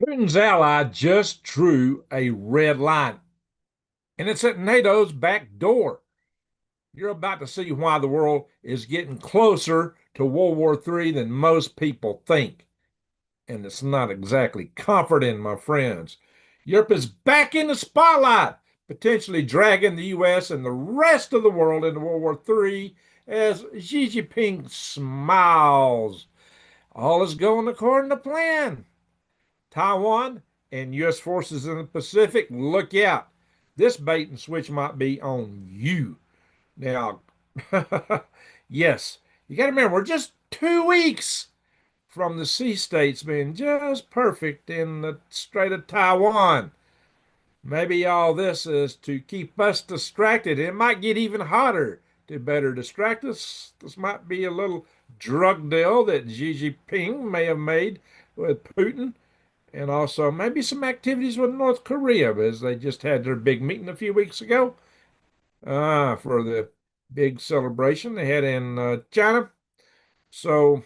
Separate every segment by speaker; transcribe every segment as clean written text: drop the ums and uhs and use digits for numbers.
Speaker 1: Putin's ally just drew a red line, and it's at NATO's back door. You're about to see why the world is getting closer to World War III than most people think. And it's not exactly comforting, my friends. Europe is back in the spotlight, potentially dragging the US and the rest of the world into World War III as Xi Jinping smiles. All is going according to plan. Taiwan and U.S. forces in the Pacific, look out. This bait and switch might be on you. Now, yes, you got to remember, we're just 2 weeks from the sea states being just perfect in the Strait of Taiwan. Maybe all this is to keep us distracted. It might get even hotter to better distract us. This might be a little drug deal that Xi Jinping may have made with Putin, and also maybe some activities with North Korea, as they just had their big meeting a few weeks ago for the big celebration they had in China. So,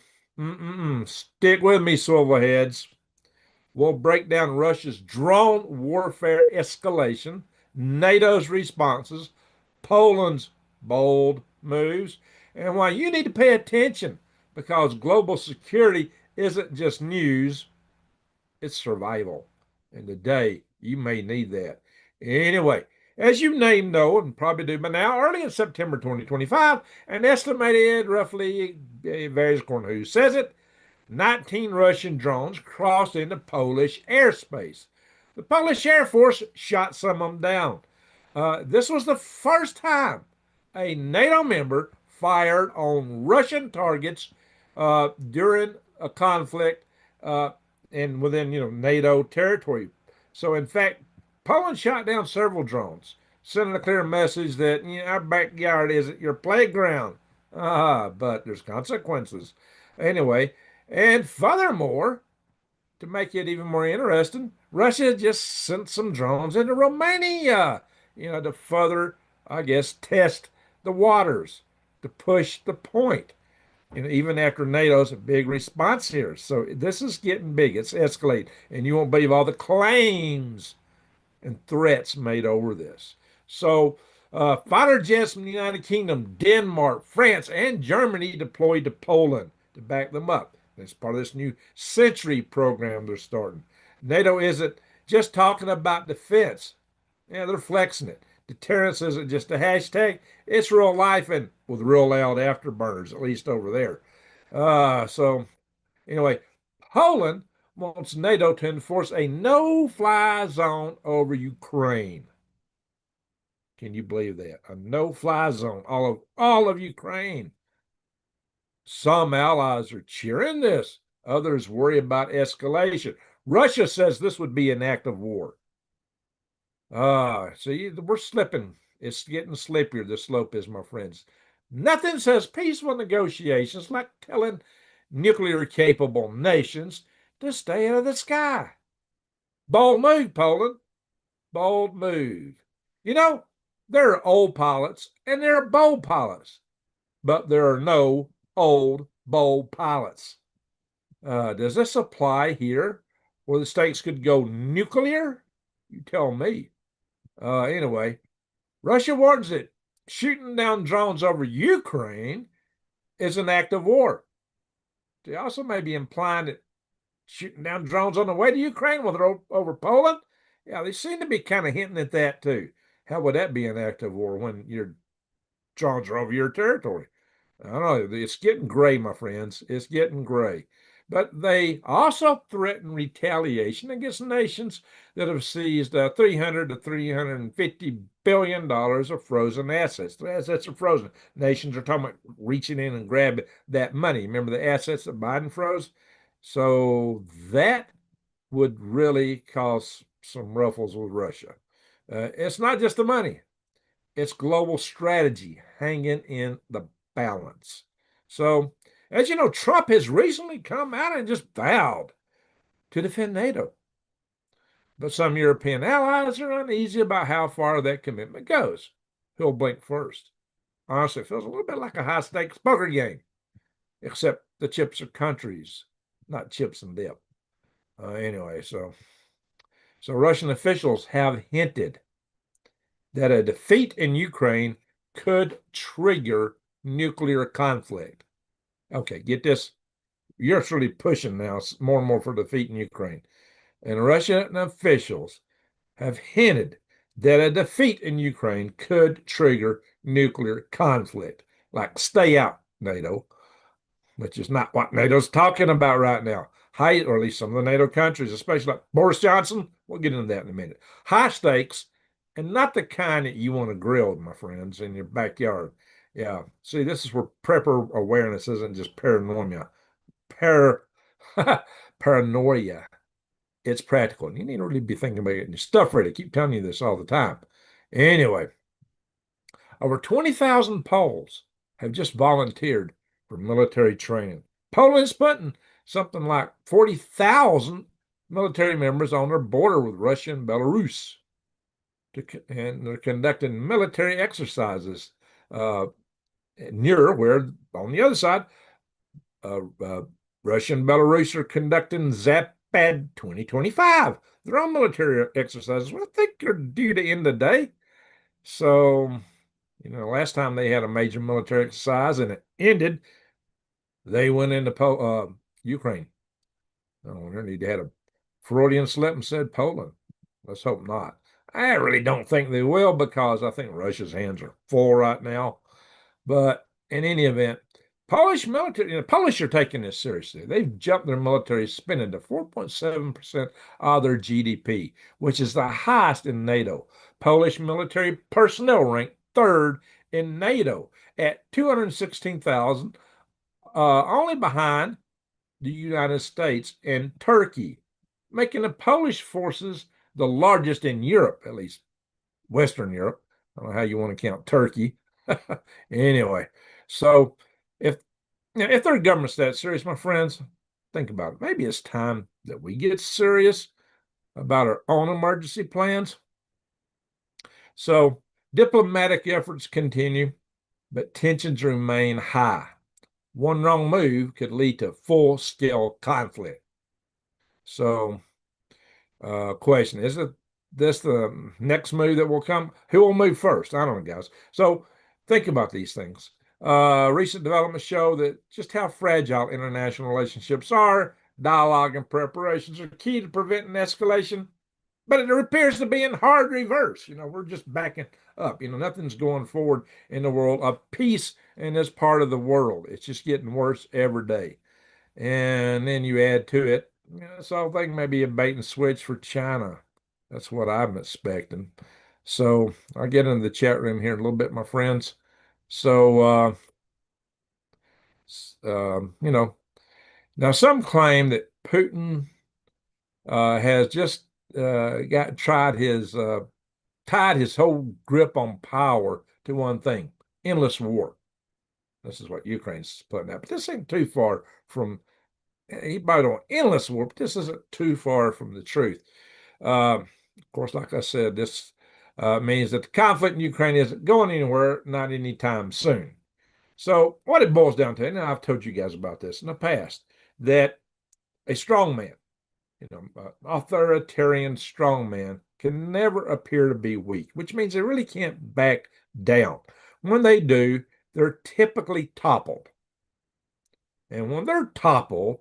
Speaker 1: stick with me, silverheads. We'll break down Russia's drone warfare escalation, NATO's responses, Poland's bold moves, and why you need to pay attention because global security isn't just news, it's survival. And today, you may need that. Anyway, as you know and probably do by now, early in September 2025, an estimated roughly, varies according to who says it, 19 Russian drones crossed into Polish airspace. The Polish Air Force shot some of them down. This was the first time a NATO member fired on Russian targets during a conflict uh, and within NATO territory. So in fact, Poland shot down several drones, sending a clear message that our backyard isn't your playground. But there's consequences. Anyway, and furthermore, to make it even more interesting, Russia just sent some drones into Romania, to further, I guess, test the waters, to push the point. Even after NATO's big response here. So this is getting big. It's escalating. And you won't believe all the claims and threats made over this. So fighter jets from the United Kingdom, Denmark, France, and Germany deployed to Poland to back them up. That's part of this new century program they're starting. NATO isn't just talking about defense. Yeah, they're flexing it. Deterrence isn't just a hashtag, it's real life and with real loud afterburners, at least over there. So, anyway, Poland wants NATO to enforce a no fly zone over Ukraine. Can you believe that? A no fly zone, all of Ukraine. Some allies are cheering this, others worry about escalation. Russia says this would be an act of war. See, we're slipping. It's getting slippier, the slope is, my friends. Nothing says peaceful negotiations like telling nuclear capable nations to stay out of the sky. Bold move, Poland. Bold move. You know, there are old pilots and there are bold pilots, but there are no old, bold pilots. Does this apply here where the states could go nuclear? You tell me. Anyway, Russia warns that shooting down drones over Ukraine is an act of war. They also may be implying that shooting down drones on the way to Ukraine when they're over Poland. Yeah, they seem to be kind of hinting at that too. How would that be an act of war when your drones are over your territory? I don't know. It's getting gray, my friends. It's getting gray. But they also threaten retaliation against nations that have seized 300 to 350 billion dollars of frozen assets. The assets are frozen. Nations are talking about reaching in and grabbing that money. Remember the assets that Biden froze? So that would really cause some ruffles with Russia. It's not just the money, it's global strategy hanging in the balance. So, as you know, Trump has recently come out and just vowed to defend NATO. But some European allies are uneasy about how far that commitment goes. Who'll blink first? Honestly, it feels a little bit like a high stakes poker game, except the chips are countries, not chips and dip. Anyway, so Russian officials have hinted that a defeat in Ukraine could trigger nuclear conflict. Okay, get this. You're really pushing now more and more for defeat in Ukraine. And Russian officials have hinted that a defeat in Ukraine could trigger nuclear conflict. Like, stay out, NATO, which is not what NATO's talking about right now. High, or at least some of the NATO countries, especially like Boris Johnson. We'll get into that in a minute. High stakes, and not the kind that you want to grill, my friends, in your backyard. Yeah. See, this is where prepper awareness isn't just paranoia. Par Paranoia. It's practical. And you need to really be thinking about getting your stuff ready. I keep telling you this all the time. Anyway, over 20,000 Poles have just volunteered for military training. Poland's putting something like 40,000 military members on their border with Russia and Belarus. And they're conducting military exercises near where, on the other side, uh, uh, Russia and Belarus are conducting Zapad 2025. Their own military exercises, well, I think are due to end today. So, last time they had a major military exercise and it ended, they went into Ukraine. I wonder, need to had a Freudian slip and said Poland. Let's hope not. I really don't think they will, because I think Russia's hands are full right now. But in any event, Polish military, Polish are taking this seriously. They've jumped their military spending to 4.7% of their GDP, which is the highest in NATO. Polish military personnel ranked third in NATO at 216,000, only behind the United States and Turkey, making the Polish forces the largest in Europe, at least Western Europe. I don't know how you want to count Turkey. Anyway, so if if their government's that serious, my friends, think about it. Maybe it's time that we get serious about our own emergency plans. So diplomatic efforts continue, but tensions remain high. One wrong move could lead to full-scale conflict. So, question, is this the next move that will come? Who will move first? I don't know, guys. So think about these things. Recent developments show that just how fragile international relationships are. Dialogue and preparations are key to preventing escalation, but it appears to be in hard reverse. We're just backing up. Nothing's going forward in the world of peace in this part of the world. It's just getting worse every day. And then you add to it, this whole thing may be a bait and switch for China. That's what I'm expecting. So I'll get into the chat room here in a little bit, my friends. So, now some claim that Putin has just tied his whole grip on power to one thing: endless war. This is what Ukraine's putting out, but this ain't too far from. He might on endless war, but this isn't too far from the truth. Of course, like I said, this means that the conflict in Ukraine isn't going anywhere, not anytime soon. So, what it boils down to, and I've told you guys about this in the past, that a strong man, authoritarian strongman can never appear to be weak, which means they really can't back down. When they do, they're typically toppled. And when they're toppled,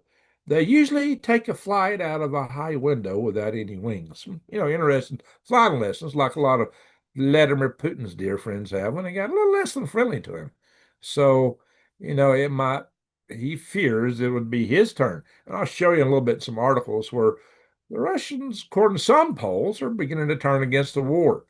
Speaker 1: they usually take a flight out of a high window without any wings. Interesting flying lessons, like a lot of Vladimir Putin's dear friends have when they got a little less than friendly to him. So, he fears it would be his turn. And I'll show you in a little bit some articles where the Russians, according to some polls, are beginning to turn against the war,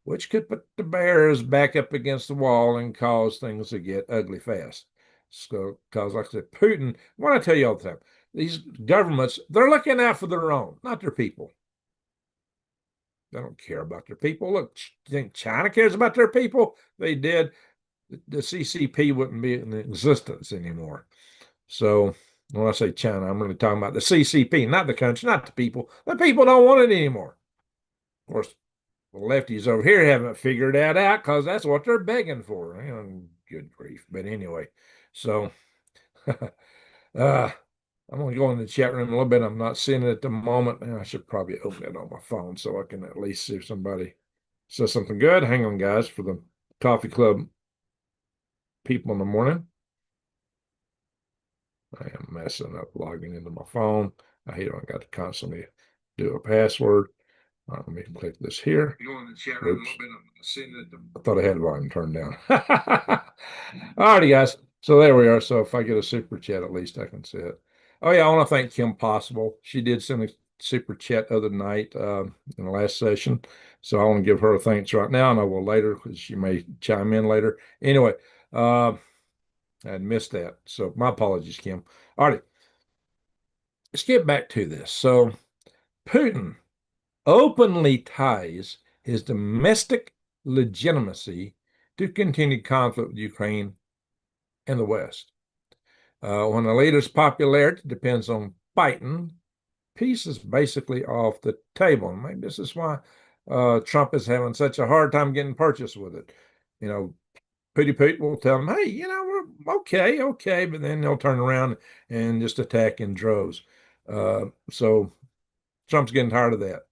Speaker 1: which could put the bears back up against the wall and cause things to get ugly fast. So, because like I said, Putin, what I tell you all the time, these governments, they're looking out for their own, not their people. They don't care about their people. Look, you think China cares about their people? They did. The CCP wouldn't be in existence anymore. So when I say China, I'm really talking about the CCP, not the country, not the people. The people don't want it anymore. Of course, the lefties over here haven't figured that out, because that's what they're begging for. Good grief. But anyway, so I'm going to go in the chat room a little bit. I'm not seeing it at the moment. And I should probably open it on my phone so I can at least see if somebody says something good. Hang on, guys, for the coffee club people in the morning. I am messing up logging into my phone. I hate when I got to constantly do a password. Let me click this here. Go in the chat room a little bit. I'm seeing it. I thought I had volume turned down. All righty, guys. So there we are. So if I get a super chat, at least I can see it. Oh yeah, I want to thank Kim Possible. She did send a super chat other night in the last session. So I want to give her a thanks right now, and I will later because she may chime in later. Anyway, I missed that. So my apologies, Kim. All right. Let's get back to this. So Putin openly ties his domestic legitimacy to continued conflict with Ukraine and the West. When a leader's popularity depends on fighting, peace is basically off the table. And maybe this is why Trump is having such a hard time getting purchase with it. You know, Putin will tell them, hey, we're okay, but then they'll turn around and just attack in droves. So Trump's getting tired of that.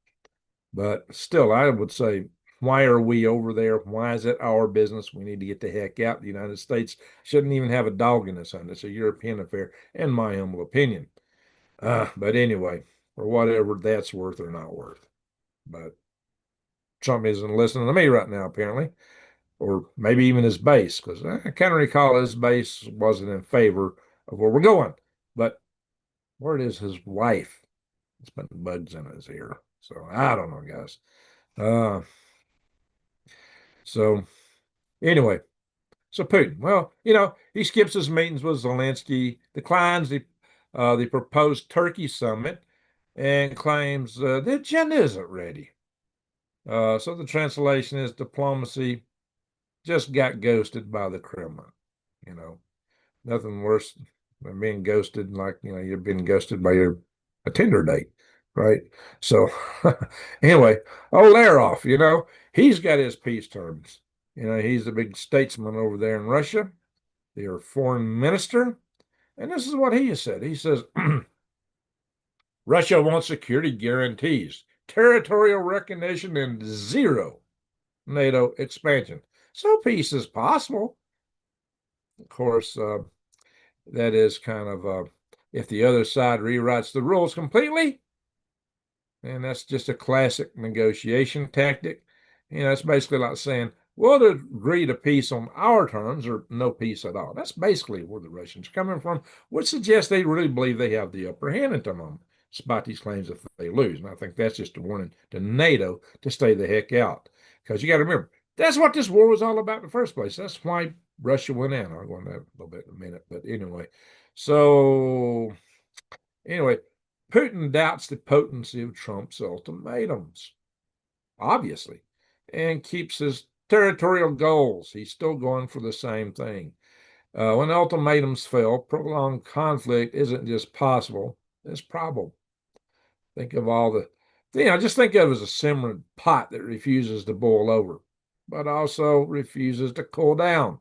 Speaker 1: But still, I would say, why are we over there? Why is it our business? We need to get the heck out. The United States shouldn't even have a dog in this hunt. It's a European affair, in my humble opinion. But anyway, for whatever that's worth or not worth. But Trump isn't listening to me right now, apparently, or maybe even his base, because I kind of recall his base wasn't in favor of where we're going. But where is his wife? It's been bugs in his ear. So I don't know, guys. So anyway, so Putin, well, he skips his meetings with Zelensky, declines the proposed Turkey summit, and claims the agenda isn't ready. So the translation is diplomacy just got ghosted by the Kremlin. You know, nothing worse than being ghosted, like you've been ghosted by a Tinder date, right? So anyway, Lavrov, he's got his peace terms. He's a big statesman over there in Russia, their foreign minister. And this is what he has said. He says, Russia wants security guarantees, territorial recognition, and zero NATO expansion. So peace is possible. Of course, that is kind of if the other side rewrites the rules completely, and that's just a classic negotiation tactic. It's basically like saying, we'll agree to peace on our terms or no peace at all. That's basically where the Russians are coming from, which suggests they really believe they have the upper hand at the moment, despite these claims if they lose. And I think that's just a warning to NATO to stay the heck out. Because you got to remember, that's what this war was all about in the first place. That's why Russia went in. I'll go into that a little bit in a minute. But anyway, Putin doubts the potency of Trump's ultimatums, obviously, and keeps his territorial goals. He's still going for the same thing. When ultimatums fail, prolonged conflict isn't just possible, it's probable. Think of just think of it as a simmering pot that refuses to boil over, but also refuses to cool down.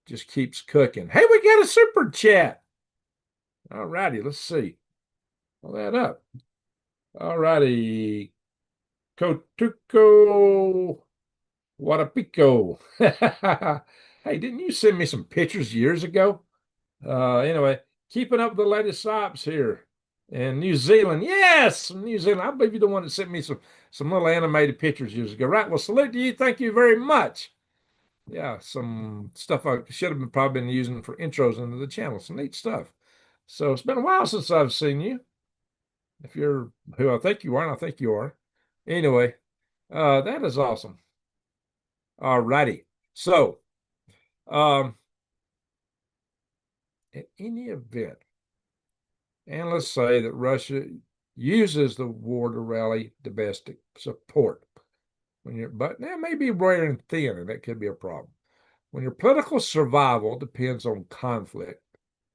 Speaker 1: Just keeps cooking. Hey, we got a super chat. All righty, let's see. Pull that up. All righty. Kotuko Wadapico. Hey, didn't you send me some pictures years ago? Anyway, keeping up with the latest ops here in New Zealand. Yes, New Zealand. I believe you're the one that sent me some little animated pictures years ago. Right. Well, salute to you. Thank you very much. Yeah, some stuff I should have probably been using for intros into the channel. Some neat stuff. So it's been a while since I've seen you. If you're who I think you are, and I think you are. Anyway, that is awesome. All righty. So, in any event, and let's say that Russia uses the war to rally domestic support. But that may be wearing thin, and that could be a problem. When your political survival depends on conflict,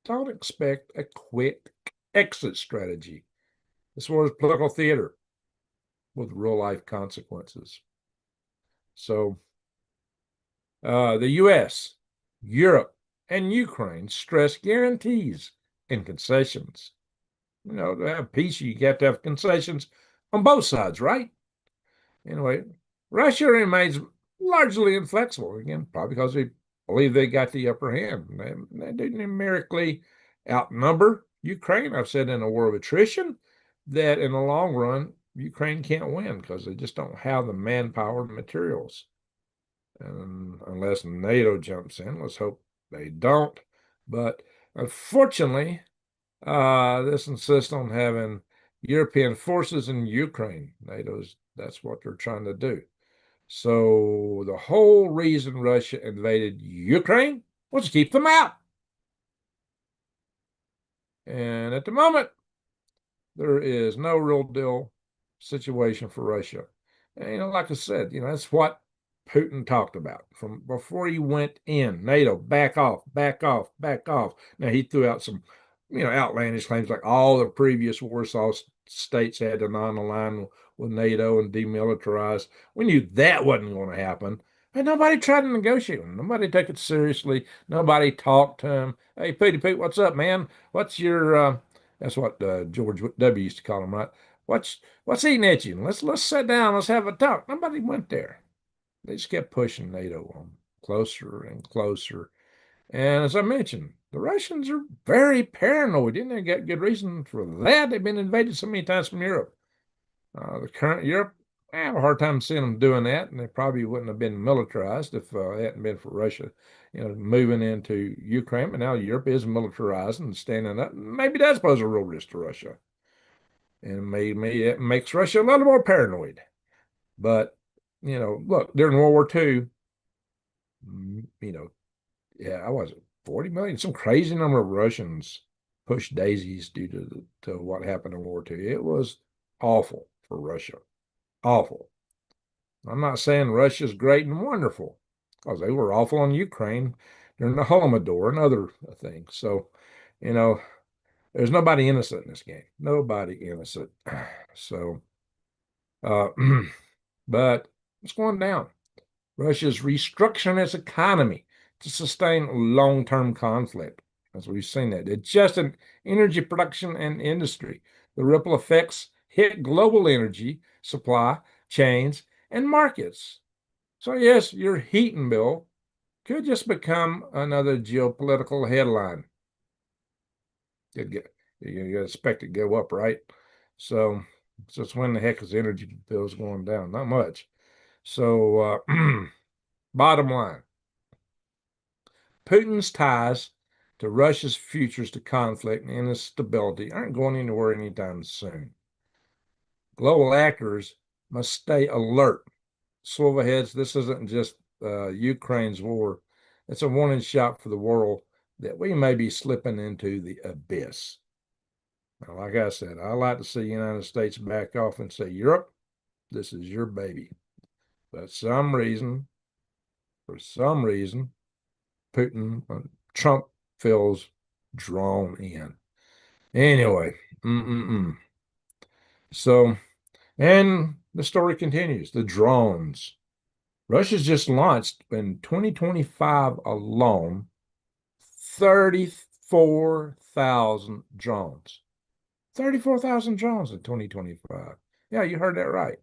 Speaker 1: don't expect a quick exit strategy. This war is political theater with real life consequences. So, the U.S., Europe, and Ukraine stress guarantees and concessions. To have peace, you got to have concessions on both sides, right? Anyway, Russia remains largely inflexible, again, probably because they believe they got the upper hand. They do numerically outnumber Ukraine. I've said in a war of attrition that in the long run, Ukraine can't win because they just don't have the manpower and materials. And unless NATO jumps in, let's hope they don't. But unfortunately, this insists on having European forces in Ukraine. That's what they're trying to do. So the whole reason Russia invaded Ukraine was to keep them out. And at the moment, there is no real deal situation for Russia. And, like I said, that's what Putin talked about from before he went in. NATO, back off, back off, back off. Now he threw out some, outlandish claims like all the previous Warsaw states had to non-align with NATO and demilitarize. We knew that wasn't going to happen. And nobody tried to negotiate with him. Nobody took it seriously. Nobody talked to him. Hey, Pete, what's up, man? What's your that's what George W. used to call him, right? What's eating at you? Let's sit down. Let's have a talk. Nobody went there. They just kept pushing NATO on closer and closer. And as I mentioned, the Russians are very paranoid, and they got good reason for that. They've been invaded so many times from Europe. The current Europe, I have a hard time seeing them doing that, and they probably wouldn't have been militarized if it hadn't been for Russia, moving into Ukraine. But now Europe is militarized and standing up. Maybe that's pose a real risk to Russia, and maybe it makes Russia a little more paranoid. But look, during World War II, yeah, I was 40 million, some crazy number of Russians pushed daisies due to what happened in World War II. It was awful for Russia. Awful. I'm not saying Russia's great and wonderful, because they were awful in Ukraine during the Holodomor and other things. So, there's nobody innocent in this game. Nobody innocent. So, uh, but it's going down. Russia's restructuring its economy to sustain long-term conflict, as we've seen that. It's just in energy production and industry. The ripple effects hit global energy supply chains and markets. So yes, your heating bill could just become another geopolitical headline. You expect it to go up, right? So just when the heck is energy bills going down? Not much. So bottom line, Putin's ties to Russia's futures to conflict and instability aren't going anywhere anytime soon. Global actors must stay alert. Swivel heads, this isn't just Ukraine's war. It's a warning shot for the world that we may be slipping into the abyss. Now, like I said, I like to see the United States back off and say, Europe, this is your baby. But for some reason, Putin, Trump feels drawn in. Anyway, So, and the story continues. The drones. Russia's just launched in 2025 alone 34,000 drones. 34,000 drones in 2025. Yeah, you heard that right.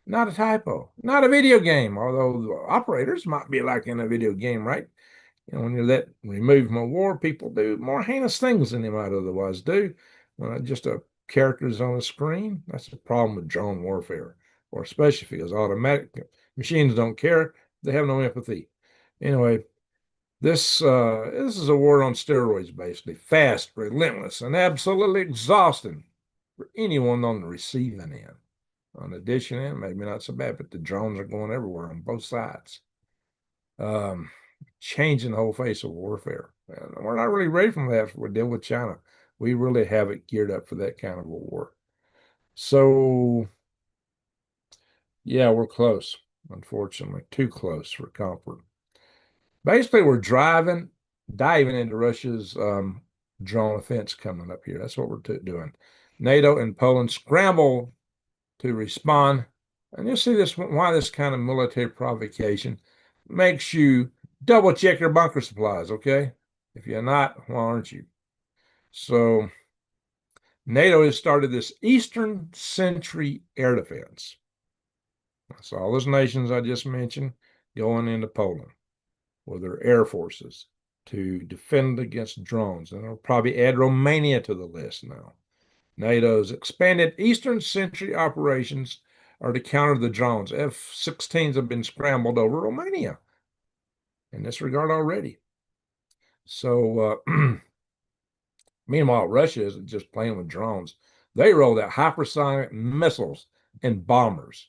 Speaker 1: Not a typo. Not a video game, although the operators might be like in a video game, right? When you're that removed from a war, people do more heinous things than they might otherwise do. Just a characters on the screen, that's the problem with drone warfare, or especially if it's automatic. Machines don't care. They have no empathy. Anyway, this is a war on steroids, basically. Fast, relentless, and absolutely exhausting for anyone on the receiving end. On the dishing end, maybe not so bad, but the drones are going everywhere on both sides. Changing the whole face of warfare. And we're not really ready for that. We deal with China. We really have it geared up for that kind of a war. So, yeah, we're close, unfortunately, too close for comfort. Basically, we're diving into Russia's drone offense coming up here. That's what we're doing. NATO and Poland scramble to respond. And you'll see why this kind of military provocation makes you double check your bunker supplies, okay? If you're not, why aren't you? So NATO has started this Eastern Sentry air defense. That's all those nations I just mentioned going into Poland with their air forces to defend against drones. And they'll probably add Romania to the list now. NATO's expanded Eastern Sentry operations are to counter the drones. F-16s have been scrambled over Romania in this regard already. So, meanwhile, Russia isn't just playing with drones. They rolled out hypersonic missiles and bombers,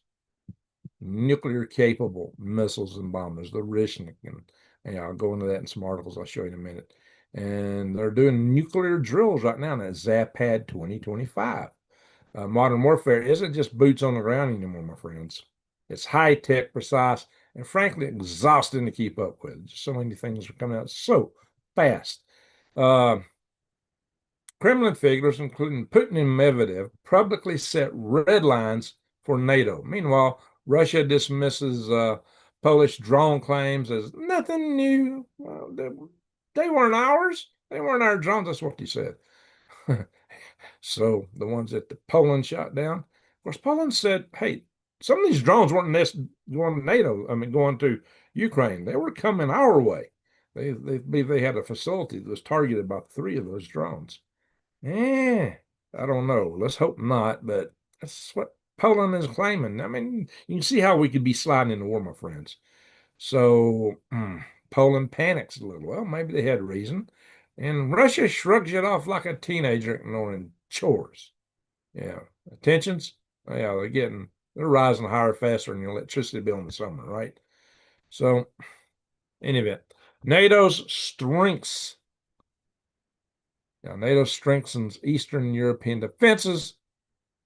Speaker 1: nuclear-capable missiles and bombers, the Rishnik, and I'll go into that in some articles I'll show you in a minute. And they're doing nuclear drills right now, and that's Zapad 2025. Modern warfare isn't just boots on the ground anymore, my friends. It's high-tech, precise, and frankly exhausting to keep up with. Just so many things are coming out so fast. Kremlin figures, including Putin and Medvedev, publicly set red lines for NATO. Meanwhile, Russia dismisses Polish drone claims as nothing new. Well, they weren't ours. They weren't our drones. That's what he said. So the ones that the Poland shot down, of course, Poland said, hey, some of these drones weren't going to NATO. I mean, going to Ukraine. They were coming our way. They had a facility that was targeted about 3 of those drones. I don't know. Let's hope not, but that's what Poland is claiming. I mean, you can see how we could be sliding into war, my friends. So Poland panics a little. Well, maybe they had reason. And Russia shrugs it off like a teenager ignoring chores. Yeah. Tensions? Yeah, they're rising higher faster than your electricity bill in the summer, right? So, in any event, NATO's strengths. Now, NATO strengthens Eastern European defenses,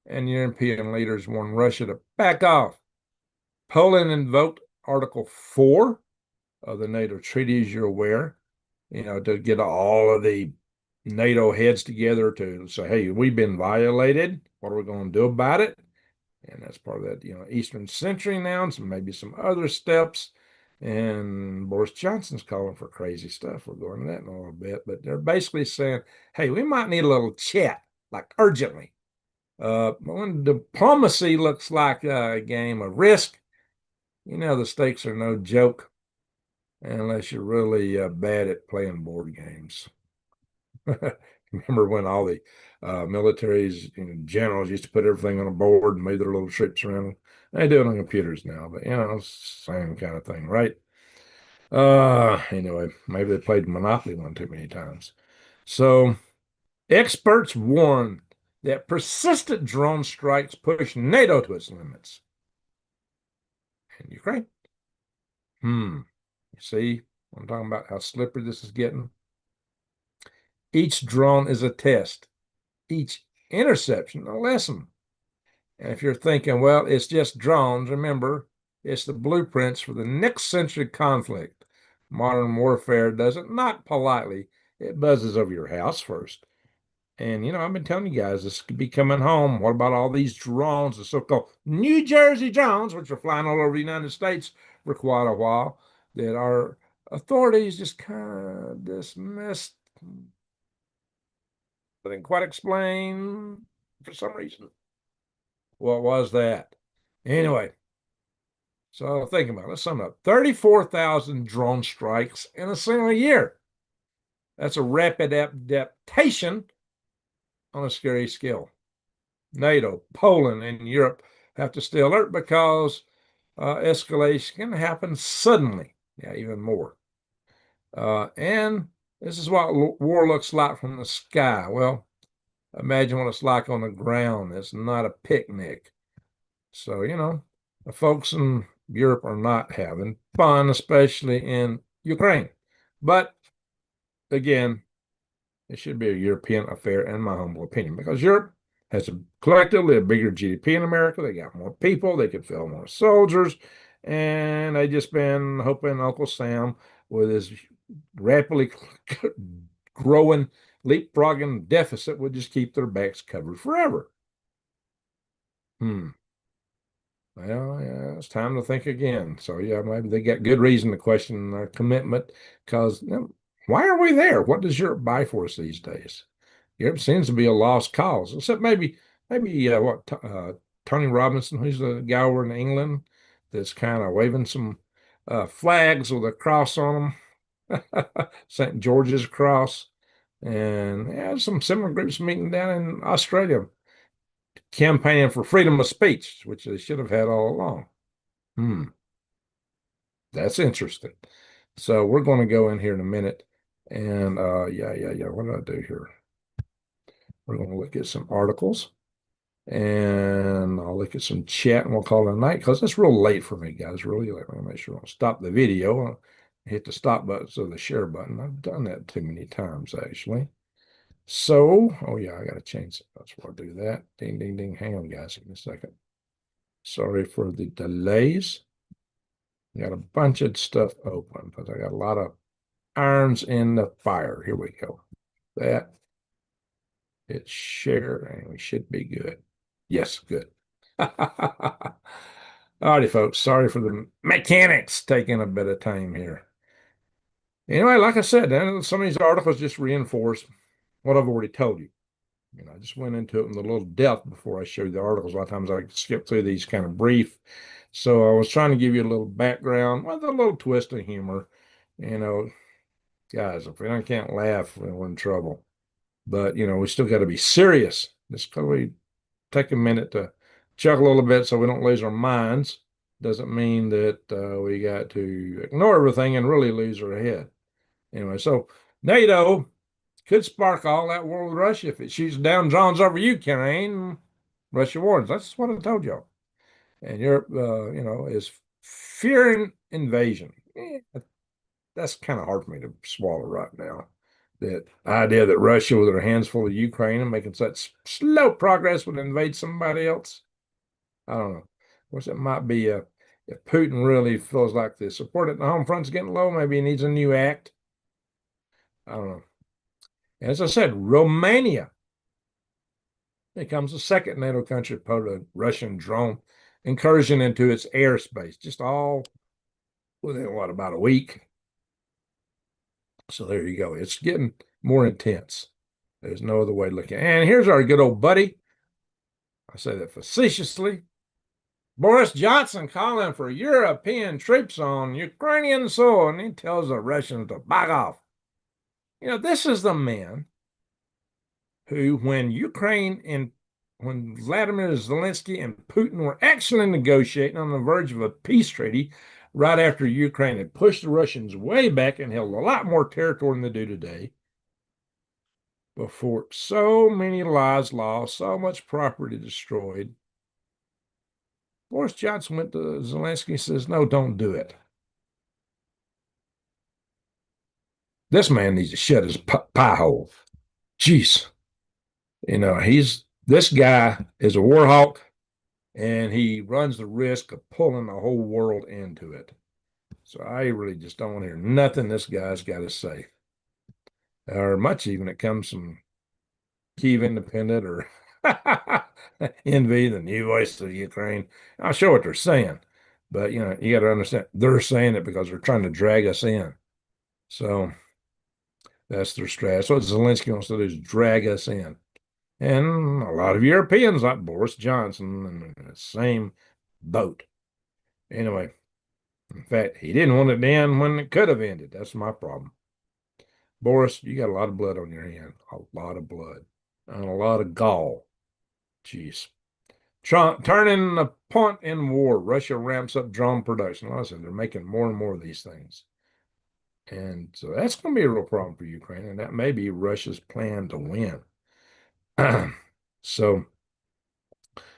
Speaker 1: and European leaders warn Russia to back off. Poland invoked Article 4 of the NATO treaty, as you're aware, to get all of the NATO heads together to say, hey, we've been violated. What are we going to do about it? And that's part of that, Eastern Sentry now, and maybe some other steps. And Boris Johnson's calling for crazy stuff. We'll go into that in a little bit. But they're basically saying, hey, we might need a little chat, like urgently. When diplomacy looks like a game of Risk, the stakes are no joke unless you're really bad at playing board games. Remember when all the militaries, generals used to put everything on a board and made their little troops around? They do it on computers now, but same kind of thing, right? Anyway, maybe they played Monopoly one too many times. So experts warn that persistent drone strikes push NATO to its limits. And Ukraine. You see, I'm talking about how slippery this is getting. Each drone is a test. Each interception a lesson. And if you're thinking, well, it's just drones, remember, it's the blueprints for the next century conflict. Modern warfare does it not politely. It buzzes over your house first. And, I've been telling you guys, this could be coming home. What about all these drones, the so-called New Jersey drones, which are flying all over the United States for quite a while, that our authorities just kind of dismissed? I didn't quite explain for some reason. What was that? Anyway, so think about it. Let's sum it up. 34,000 drone strikes in a single year. That's a rapid adaptation on a scary scale. NATO, Poland, and Europe have to stay alert because escalation can happen suddenly. Yeah, even more. And this is what war looks like from the sky. Well, imagine what it's like on the ground. It's not a picnic. So, the folks in Europe are not having fun, especially in Ukraine. But again, it should be a European affair, in my humble opinion, because Europe has collectively a bigger GDP in America. They got more people. They could fill more soldiers. And they just been hoping Uncle Sam, with his rapidly growing, leapfrogging deficit, would just keep their backs covered forever. Well, yeah, it's time to think again. So, yeah, maybe they got good reason to question their commitment because why are we there? What does Europe buy for us these days? Europe seems to be a lost cause, except maybe Tony Robinson, who's the guy over in England that's kind of waving some flags with a cross on them, St. George's Cross, and yeah, some similar groups meeting down in Australia, campaigning for freedom of speech, which they should have had all along. Hmm, that's interesting. So we're going to go in here in a minute, and yeah. What do I do here? We're going to look at some articles. And I'll look at some chat and we'll call it a night because it's real late for me, guys. Really late. I'm going to make sure I'll stop the video. Hit the stop button, so the share button. I've done that too many times, actually. So, oh yeah, I got to change it. That's why I do that. Ding, ding, ding. Hang on, guys, in a second. Sorry for the delays. Got a bunch of stuff open, but I got a lot of irons in the fire. Here we go. That. Hit share, and we should be good. Yes, good. Alrighty, folks. Sorry for the mechanics taking a bit of time here. Anyway, like I said, some of these articles just reinforce what I've already told you. I just went into it in a little depth before I showed the articles. A lot of times I skip through these kind of brief. So I was trying to give you a little background with a little twist of humor. Guys, if we can't laugh, we're in trouble. But, we still got to be serious. Just because we take a minute to chuckle a little bit so we don't lose our minds doesn't mean that we got to ignore everything and really lose our head. Anyway, so NATO could spark all that war with Russia if it shoots down drones over Ukraine. Russia warns. That's what I told y'all. And Europe, is fearing invasion. That's kind of hard for me to swallow right now. That idea that Russia, with their hands full of Ukraine and making such slow progress, would invade somebody else. I don't know. Of course, it might be if Putin really feels like the support at the home front's getting low, maybe he needs a new act. I don't know. As I said, Romania becomes the second NATO country to put a Russian drone incursion into its airspace, just all within about a week. So there you go. It's getting more intense. There's no other way to look at it. And here's our good old buddy. I say that facetiously. Boris Johnson calling for European troops on Ukrainian soil, and he tells the Russians to back off. This is the man who, when Vladimir Zelensky and Putin were actually negotiating on the verge of a peace treaty right after Ukraine had pushed the Russians way back and held a lot more territory than they do today, before so many lives lost, so much property destroyed, Boris Johnson went to Zelensky and says, no, don't do it. This man needs to shut his pie hole. Jeez. This guy is a war hawk, and he runs the risk of pulling the whole world into it. So I really just don't want to hear nothing this guy's got to say, or much even it comes from Kyiv Independent or Envy, the new voice of Ukraine. I'll show what they're saying, but you got to understand they're saying it because they're trying to drag us in. So that's their strategy. So what Zelensky wants to do is drag us in. And a lot of Europeans, like Boris Johnson, in the same boat. Anyway, in fact, he didn't want it to end when it could have ended. That's my problem. Boris, you got a lot of blood on your hand. A lot of blood. And a lot of gall. Jeez. Turning a point in war. Russia ramps up drone production. Like I said, they're making more and more of these things. And so that's going to be a real problem for Ukraine. And that may be Russia's plan to win. So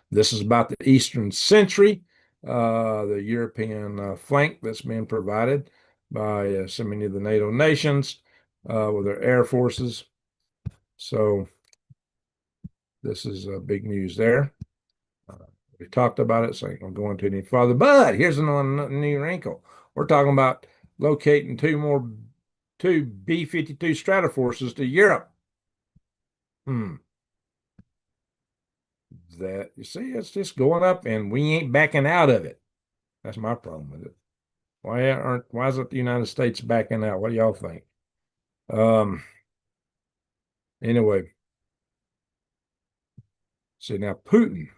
Speaker 1: this is about the Eastern Century, the European flank that's being provided by so many of the NATO nations with their air forces. So this is big news there. We talked about it, so I ain't going to go into any further. But here's another new wrinkle. We're talking about locating two B-52 Stratoforces to Europe. That, you see, it's just going up, and we ain't backing out of it. That's my problem with it. Why isn't the United States backing out? What do y'all think? Anyway, See, now Putin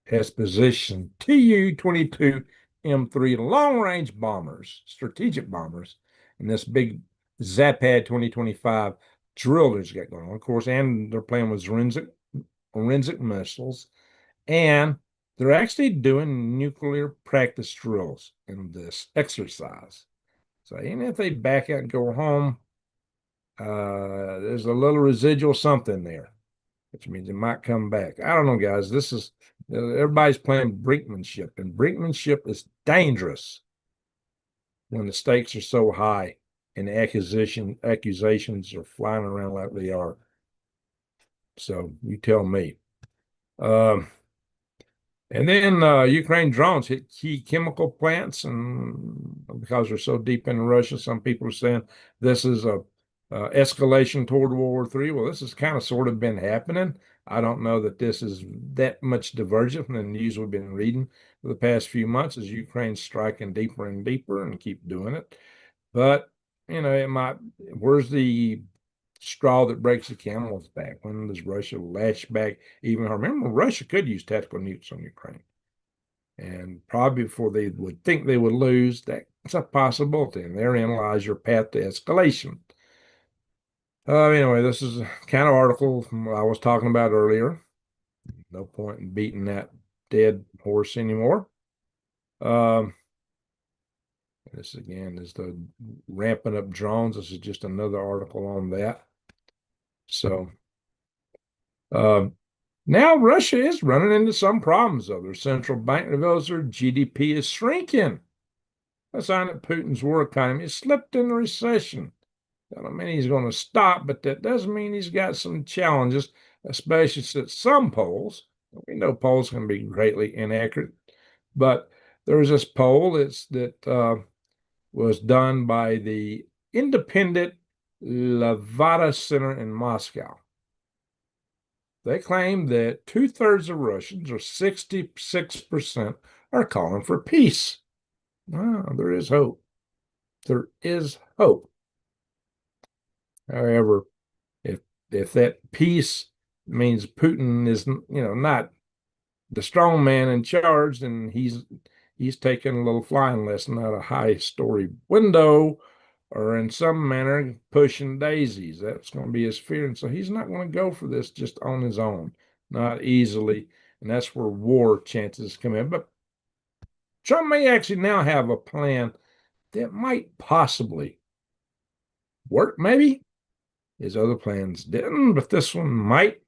Speaker 1: has positioned Tu-22 M3 long-range bombers, strategic bombers, in this big Zapad 2025 drill that's got going on, of course, and they're playing with forensic missiles, and they're actually doing nuclear practice drills in this exercise. So even if they back out and go home, there's a little residual something there, which means it might come back. I don't know, guys. This is everybody's playing brinkmanship, and brinkmanship is dangerous when the stakes are so high and accusations are flying around like they are. So you tell me. Um, And then Ukraine drones hit key chemical plants, and because they're so deep in Russia, some people are saying this is a escalation toward World War III. Well, this has kind of sort of been happening. I don't know that this is that much divergent from the news we've been reading for the past few months as Ukraine's striking deeper and deeper and keep doing it. But, it might, where's the straw that breaks the camel's back? When does Russia lash back even? Remember, Russia could use tactical nukes on Ukraine, and probably before they would think they would lose, that's a possibility. And therein lies your path to escalation. Anyway, this is a kind of article I was talking about earlier. No point in beating that dead horse anymore. This again is the ramping up drones. This is just another article on that. So now Russia is running into some problems, though. Their central bank reveals their GDP is shrinking. A sign that Putin's war economy has slipped into recession. That doesn't mean he's going to stop, but that does mean he's got some challenges, especially since some polls, we know polls can be greatly inaccurate, but there's this poll that was done by the independent Levada Center in Moscow. They claim that 2/3 of Russians, or 66%, are calling for peace. Well, there is hope. There is hope. However, if that peace means Putin is, not the strong man in charge, then he's taking a little flying lesson out of high story window, or in some manner pushing daisies. That's going to be his fear. And so he's not going to go for this just on his own, not easily. And that's where war chances come in. But Trump may actually now have a plan that might possibly work, maybe. His other plans didn't, but this one might.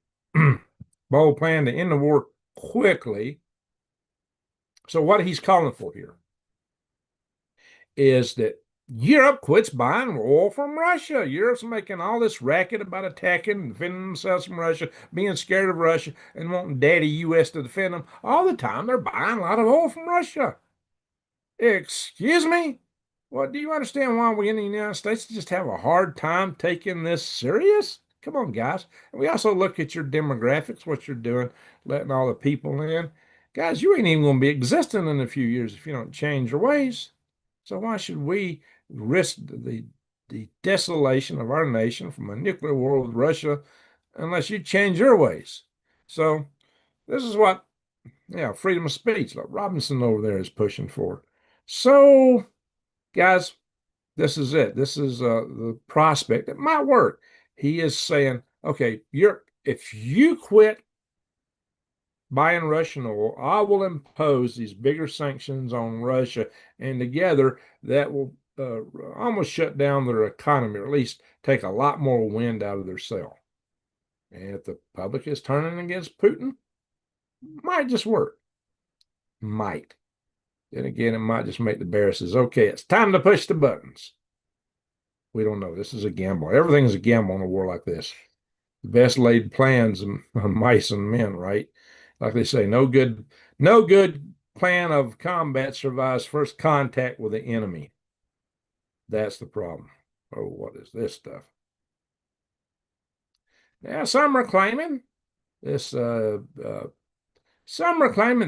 Speaker 1: Bold plan to end the war quickly. So what he's calling for here is that Europe quits buying oil from Russia. Europe's making all this racket about attacking and defending themselves from Russia, being scared of Russia, and wanting daddy U.S. to defend them. All the time, they're buying a lot of oil from Russia. Excuse me? What, do you understand why we in the United States just have a hard time taking this serious? Come on, guys. And we also look at your demographics, what you're doing, letting all the people in. Guys, you ain't even going to be existing in a few years if you don't change your ways. So why should we risk the desolation of our nation from a nuclear war with Russia unless you change your ways? So this is what, freedom of speech, like Robinson over there is pushing for. So, guys, this is it. This is the prospect that might work. He is saying, okay, if you quit buying Russian oil, I will impose these bigger sanctions on Russia, and together that will almost shut down their economy, or at least take a lot more wind out of their sail. And if the public is turning against Putin, might just work. Might. Then again, it might just make the bear says, okay, it's time to push the buttons. We don't know. This is a gamble. Everything is a gamble in a war like this. The best laid plans of mice and men, right? Like they say, no good plan of combat survives first contact with the enemy. That's the problem. Oh, what is this stuff? Now, some are claiming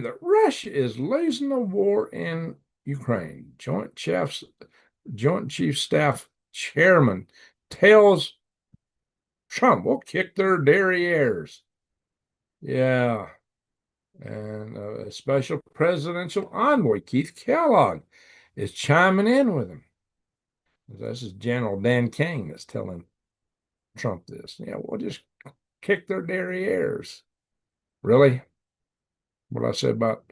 Speaker 1: that Russia is losing the war in Ukraine. Joint Chief Staff Chairman tells Trump, we'll kick their derrieres. Yeah, And a special presidential envoy, Keith Kellogg, is chiming in with him. This is General Dan King that's telling Trump this. Yeah, we'll just kick their derrieres. Really? What I said about,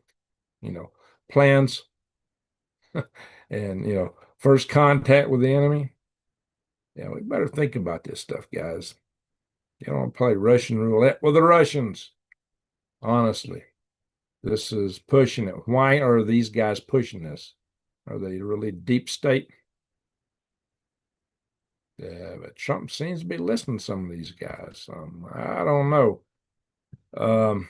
Speaker 1: plans and, first contact with the enemy? Yeah, we better think about this stuff, guys. You don't want to play Russian roulette with the Russians. Honestly, this is pushing it. Why are these guys pushing this? Are they really deep state? Yeah, but Trump seems to be listening to some of these guys. I don't know. Um,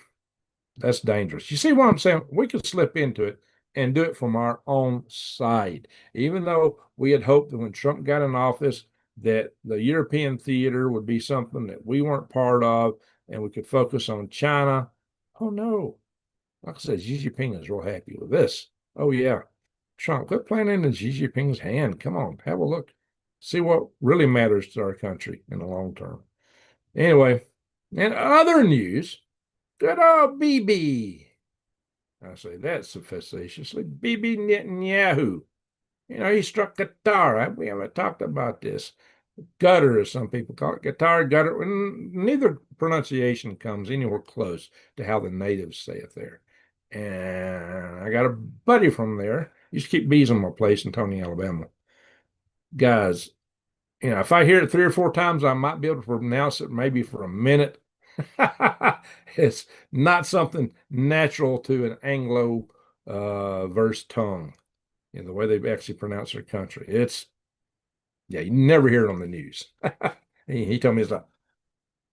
Speaker 1: that's dangerous. You see what I'm saying? We could slip into it and do it from our own side. Even though we had hoped that when Trump got in office, that the European theater would be something that we weren't part of and we could focus on China. Oh, no. Like I said, Xi Jinping is real happy with this. Oh, yeah. Trump, quit playing into Xi Jinping's hand. Come on, have a look. See what really matters to our country in the long term. Anyway, in other news, good old BB. I say that facetiously. BB Netanyahu. He struck Qatar. We haven't talked about this. Gutter, as some people call it. Qatar, gutter. Neither pronunciation comes anywhere close to how the natives say it there. And I got a buddy from there. Used to keep bees on my place in Tony, Alabama. Guys, if I hear it 3 or 4 times, I might be able to pronounce it maybe for a minute. It's not something natural to an Anglo verse tongue, the way they actually pronounce their country. You never hear it on the news. He told me, it's like,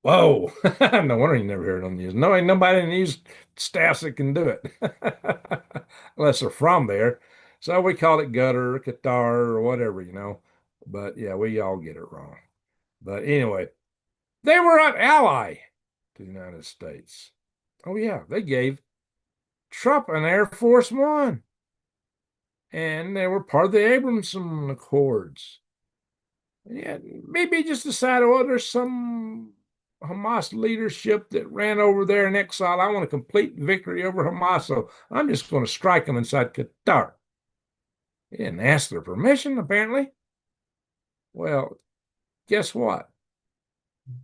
Speaker 1: whoa. No wonder you never hear it on the news. No, ain't nobody in the news staffs that can do it unless they're from there. So we call it gutter, Qatar, or whatever. But yeah, we all get it wrong. But anyway, they were an ally to the United States. Oh, yeah, they gave Trump an Air Force One. And they were part of the Abramson Accords. Yeah, maybe just decided, well, there's some Hamas leadership that ran over there in exile. I want a complete victory over Hamas, so I'm just going to strike them inside Qatar. They didn't ask their permission, apparently. Well, guess what?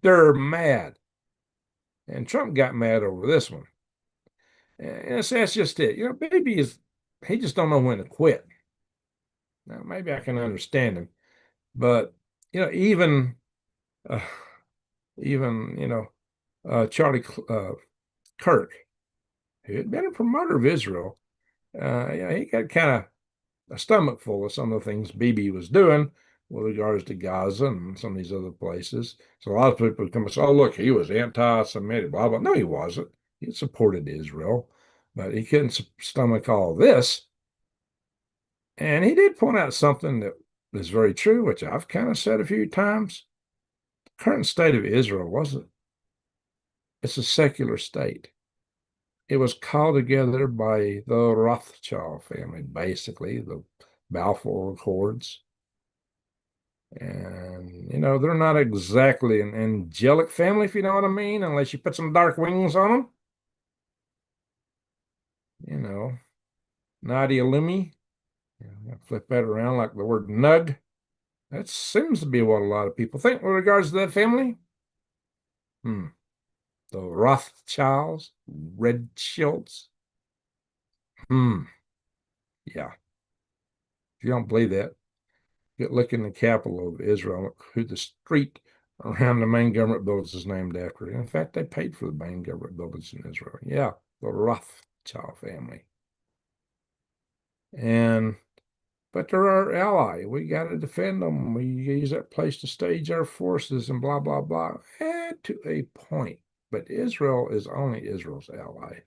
Speaker 1: They're mad. And Trump got mad over this one. And that's just it. Maybe he just don't know when to quit. Now, maybe I can understand him. But, even uh, Charlie Kirk, who had been a promoter of Israel, he got kind of a stomach full of some of the things Bibi was doing with regards to Gaza and some of these other places. So a lot of people come and say, oh, look, he was anti-Semitic, blah, blah. No, he wasn't. He supported Israel, but he couldn't stomach all this. And he did point out something that is very true, which I've kind of said a few times. The current state of Israel it's a secular state. It was called together by the Rothschild family, basically, the Balfour Accords. And, they're not exactly an angelic family, if you know what I mean, unless you put some dark wings on them. Nadia Lumi, flip that around like the word nug. That seems to be what a lot of people think with regards to that family. The Rothschilds, Red Schilts. Yeah. If you don't believe that, look in the capital of Israel, who the street around the main government buildings is named after. In fact, they paid for the main government buildings in Israel. Yeah, the Rothschild family. But they're our ally. We got to defend them. We use that place to stage our forces and blah, blah, blah. To a point. But Israel is only Israel's ally,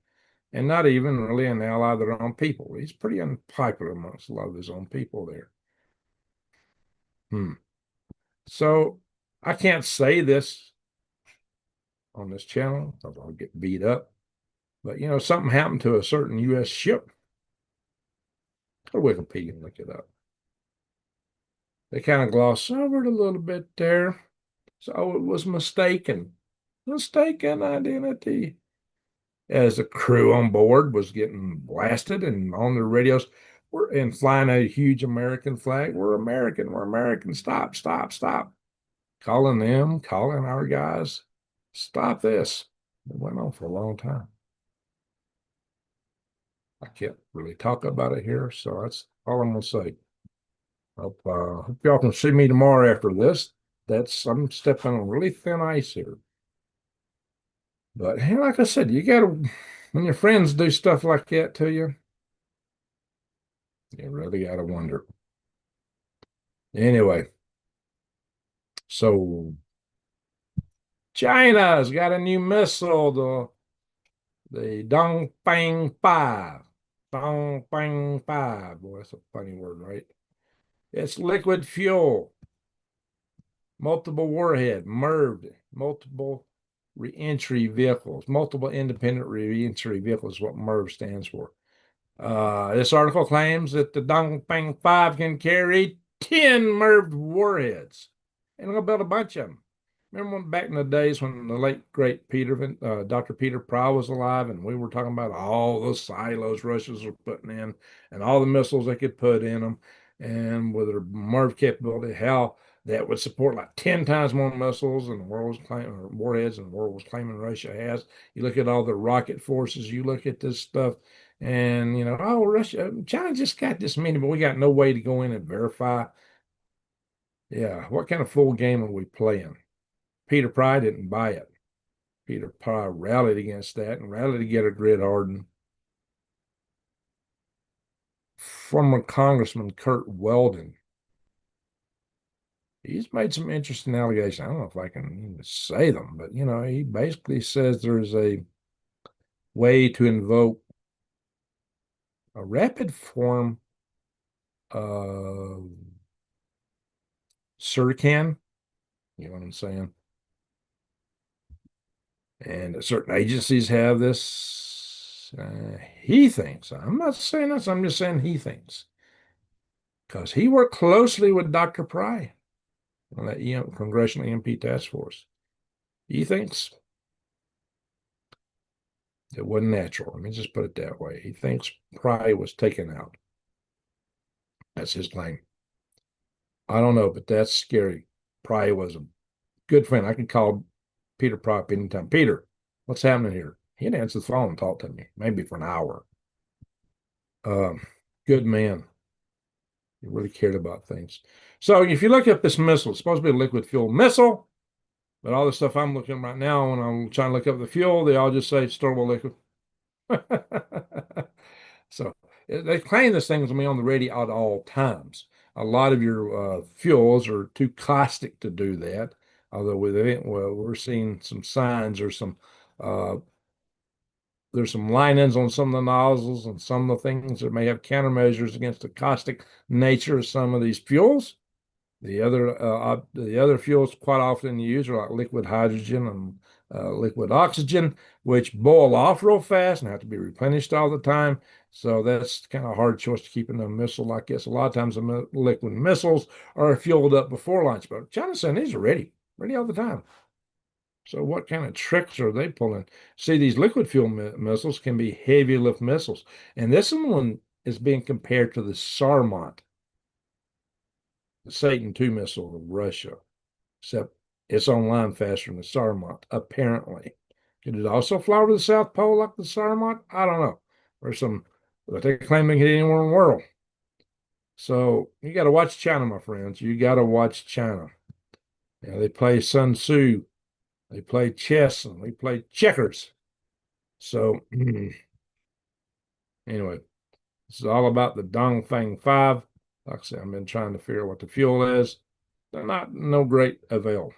Speaker 1: and not even really an ally of their own people. He's pretty unpopular amongst a lot of his own people there. So I can't say this on this channel because I'll get beat up. But, something happened to a certain U.S. ship. Go to Wikipedia and look it up. They kind of gloss over it a little bit there. So it was mistaken identity. as the crew on board was getting blasted and on their radios and flying a huge American flag. We're American. We're American. Stop, stop, stop. Calling them, calling our guys. Stop this. It went on for a long time. I can't really talk about it here, so that's all I'm gonna say. Hope y'all can see me tomorrow after this. I'm stepping on really thin ice here. But hey, like I said, you gotta when your friends do stuff like that to you, you really gotta wonder. Anyway, so China's got a new missile, the Dongfang 5. Dongfang 5. Boy, that's a funny word, right? It's liquid fuel, multiple warhead, MIRV, multiple reentry vehicles, multiple independent reentry vehicles is what MIRV stands for. This article claims that the Dongfang 5 can carry 10 MIRV warheads, and we'll build a bunch of them. Remember back in the days when the late great Dr. Peter Prow was alive, and we were talking about all those silos Russians were putting in, and all the missiles they could put in them, and with their MIRV capability, how that would support like 10 times more missiles than the world was claiming, or warheads, and the world was claiming Russia has. You look at all the rocket forces, you look at this stuff, and oh, China just got this many, but we got no way to go in and verify. Yeah, what kind of full game are we playing? Peter Pry didn't buy it. Peter Pry rallied against that and rallied to get a grid hardened. Former Congressman Kurt Weldon, he's made some interesting allegations. I don't know if I can even say them, but he basically says there's a way to invoke a rapid form of Surcan. You know what I'm saying? And certain agencies have this. He thinks. I'm not saying this. I'm just saying he thinks. Because he worked closely with Dr. Pry on that Congressional EMP task force. He thinks it wasn't natural. Let me just put it that way. He thinks Pry was taken out. That's his claim. I don't know, but that's scary. Pry was a good friend. I could call Peter Pry up anytime. Peter, what's happening here? He'd answer the phone and talk to me, maybe for an hour. Good man. He really cared about things. So if you look at this missile, it's supposed to be a liquid fuel missile, but all the stuff I'm looking at right now, when I'm trying to look up the fuel, they all just say storable liquid. So they claim this thing is going to be on the radio at all times. A lot of your fuels are too caustic to do that. Although we're seeing some signs or there's some line-ins on some of the nozzles and some of the things that may have countermeasures against the caustic nature of some of these fuels. The other fuels quite often used are like liquid hydrogen and liquid oxygen, which boil off real fast and have to be replenished all the time. So that's kind of a hard choice to keep in a missile like this. A lot of times the liquid missiles are fueled up before launch, but China's saying these are ready all the time. So what kind of tricks are they pulling? See, these liquid fuel missiles can be heavy lift missiles. And this one is being compared to the Sarmat, the Satan II missile of Russia, except it's online faster than the Sarmat, apparently. Could it also fly over the South Pole like the Sarmat? I don't know. But they claim they can get anywhere in the world. So you got to watch China, my friends. You got to watch China. They play Sun Tzu. They play chess and we play checkers. So anyway, this is all about the Dongfang 5. Like I said, I've been trying to figure out what the fuel is. They're not no great avail.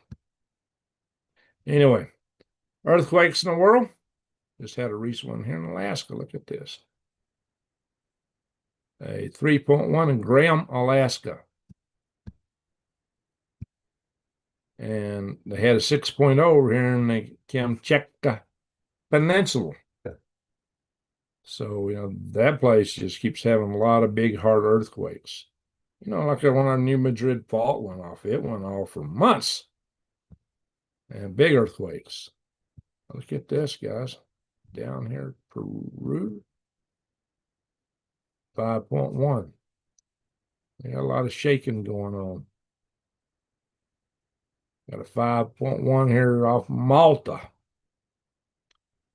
Speaker 1: Anyway, earthquakes in the world. Just had a recent one here in Alaska. Look at this. A 3.1 in Graham, Alaska. And they had a 6.0 over here in the Kamchatka Peninsula. So, that place just keeps having a lot of big, hard earthquakes. Like when our New Madrid fault went off, it went off for months. And big earthquakes. Look at this, guys. down here, Peru, 5.1. They got a lot of shaking going on. Got a 5.1 here off Malta.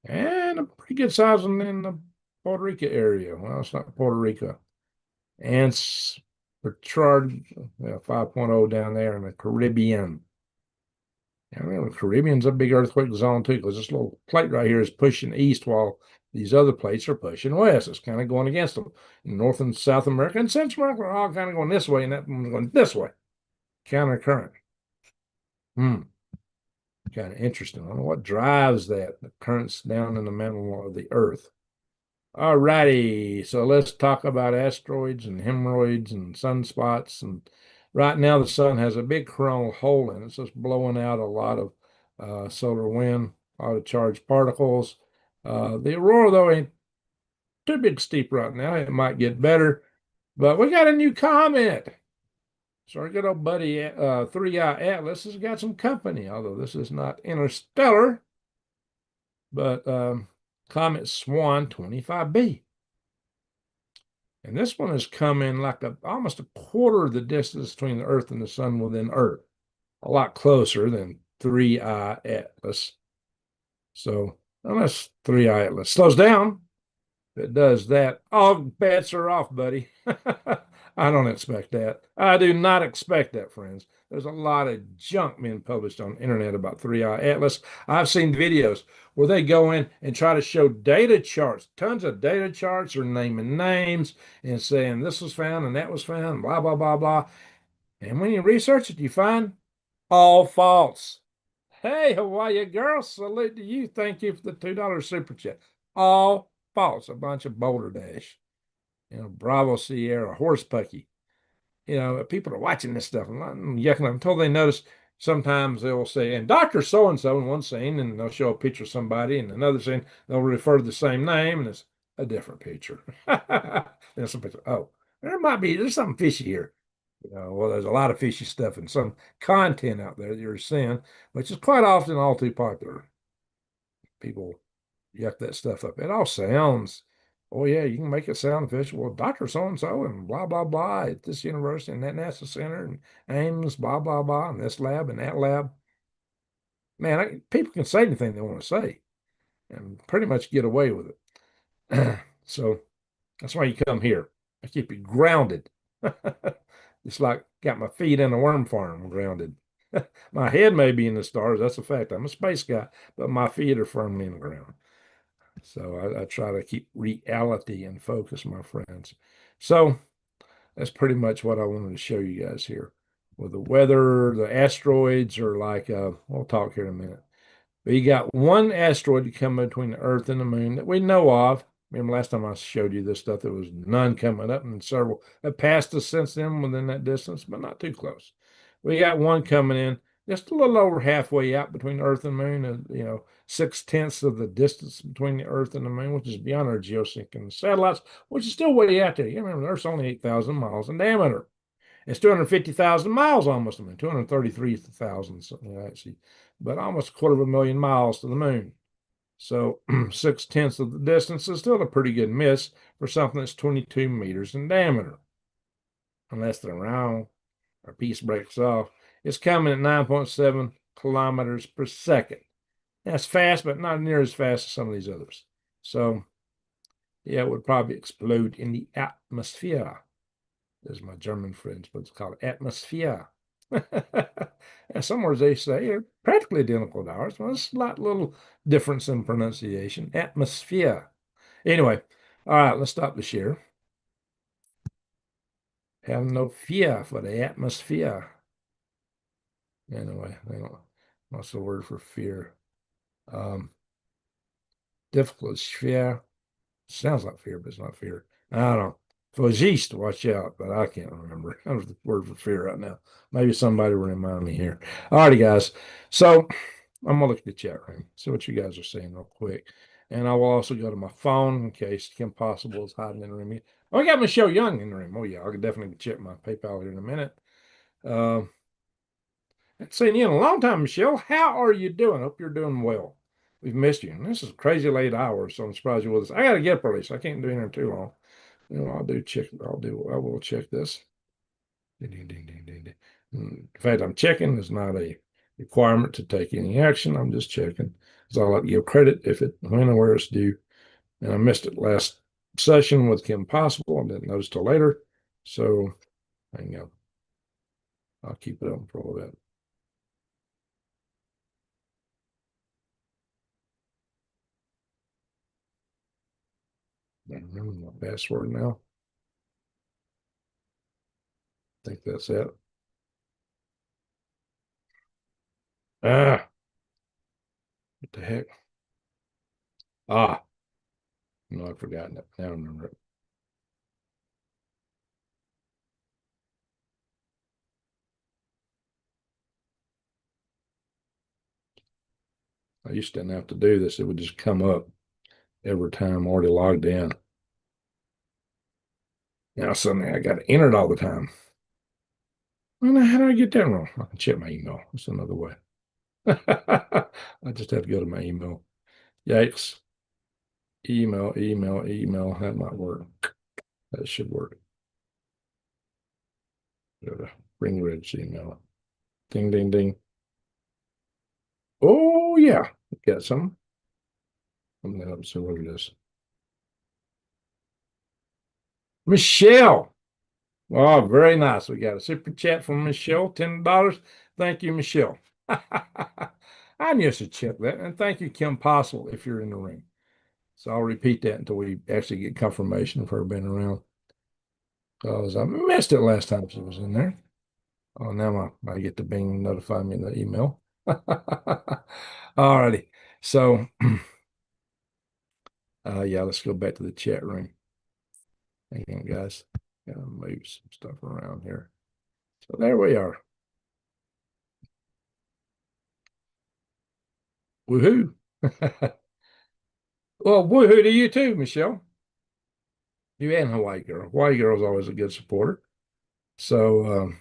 Speaker 1: And a pretty good size one in the Puerto Rico area. Well, it's not Puerto Rico. And Bertrand, 5.0 down there in the Caribbean. I mean, the Caribbean's a big earthquake zone too, because this little plate right here is pushing east while these other plates are pushing west. It's kind of going against them. North and South America and Central America are all kind of going this way, and that one's going this way. Counter current. Kind of interesting. I don't know what drives that. The currents down in the mantle of the earth. All righty. So let's talk about asteroids and hemorrhoids and sunspots. And right now, the sun has a big coronal hole in it. It's just blowing out a lot of solar wind, a lot of charged particles. The aurora, though, ain't too big steep right now. It might get better. But we got a new comet. So our good old buddy 3i Atlas has got some company, although this is not interstellar, but Comet Swan 25b. And this one is coming like almost a quarter of the distance between the Earth and the Sun within Earth, a lot closer than 3i Atlas. So unless 3i Atlas slows down, if it does that, all bets are off, buddy. I don't expect that. I do not expect that, friends. There's a lot of junk being published on the internet about 3i Atlas. I've seen videos where they go in and try to show data charts, tons of data charts, or naming names and saying this was found and that was found, blah, blah, blah, blah. And when you research it, you find all false. Hey, Hawaii girl, salute to you. Thank you for the $2 super chat. All false, a bunch of Boulder Dash. Bravo Sierra, Horse Pucky. People are watching this stuff and yucking until they notice sometimes they will say, and Dr. So-and-so in one scene, and they'll show a picture of somebody, and another scene, they'll refer to the same name, and it's a different picture. Then some picture, oh, there's something fishy here. Well, there's a lot of fishy stuff and some content out there that you're seeing, which is quite often all too popular. People yuck that stuff up. It all sounds, oh yeah, you can make it sound official. Well, Dr. So-and-so and blah, blah, blah at this university and that NASA center and Ames, blah, blah, blah, and this lab and that lab. Man, people can say anything they want to say and pretty much get away with it. So that's why you come here. I keep you grounded. It's like got my feet in a worm farm grounded. My head may be in the stars. That's a fact. I'm a space guy, but my feet are firmly in the ground. So I try to keep reality in focus, my friends. So that's pretty much what I wanted to show you guys here. With the weather, the asteroids are like, we'll talk here in a minute. But you got one asteroid coming between the Earth and the Moon that we know of. Remember last time I showed you this stuff, there was none coming up, and several have passed us since then within that distance, but not too close. We got one coming in just a little over halfway out between Earth and Moon, and 6/10 of the distance between the Earth and the Moon, which is beyond our geosynchronous satellites, which is still way out there. You remember, the Earth's only 8,000 miles in diameter. It's 250,000 miles almost to the Moon, 233,000, something like that, but almost a quarter of a million miles to the Moon. So 6/10 of the distance is still a pretty good miss for something that's 22 meters in diameter. Unless they're wrong or piece breaks off. It's coming at 9.7 kilometers per second. That's fast, but not near as fast as some of these others. So, yeah, it would probably explode in the atmosphere. As my German friends would call it, atmosphere. And somewhere they say they're practically identical to ours. Well, a slight little difference in pronunciation. Atmosphere. Anyway, all right, let's stop the share. Have no fear for the atmosphere. Anyway, what's the word for fear? Difficult fear. Sounds like fear, but it's not fear. I don't know. Fojist, watch out, but I can't remember. That was the word for fear right now. Maybe somebody will remind me here. All righty, guys. So I'm gonna look at the chat room, see what you guys are saying real quick. And I will also go to my phone in case Kim Possible is hiding in the room. Oh, I got Michelle Young in the room. Oh, yeah, I'll definitely check my PayPal here in a minute. Haven't seen you in a long time, Michelle. How are you doing? Hope you're doing well. We've missed you. And this is crazy late hours, so I'm surprised you're with us. I got to get up early, so I can't do anything too long. I will check this. Ding, ding, ding, ding, ding, ding. In fact, I'm checking. It's not a requirement to take any action. I'm just checking. So I like to give credit when and where it's due. And I missed it last session with Kim Possible. I didn't notice till later. So hang on. I'll keep it open for a little bit. I don't remember my password now. I think that's it. What the heck? No, I've forgotten it. Now I remember it. I used to not have to do this. It would just come up every time I'm already logged in. Now suddenly I got to enter it all the time. Well, how do I get that wrong? I can check my email. That's another way. I just have to go to my email. Yikes. Email. That might work. That should work. Go to Ring Ridge email. Ding, ding, ding. Oh, yeah. Got some. I'm going to see what it is. Michelle. Oh, very nice. We got a super chat from Michelle, $10. Thank you, Michelle. I knew I should check that. And thank you, Kim Possible, if you're in the room. So I'll repeat that until we actually get confirmation of her being around. Because I missed it last time she was in there. Oh, now I get to Bing notify me in the email. All righty. So, yeah, let's go back to the chat room. Hang on, guys. Gotta move some stuff around here. So there we are. Woohoo. Well, woohoo to you too, Michelle. You and Hawaii Girl. Hawaii Girl is always a good supporter. So,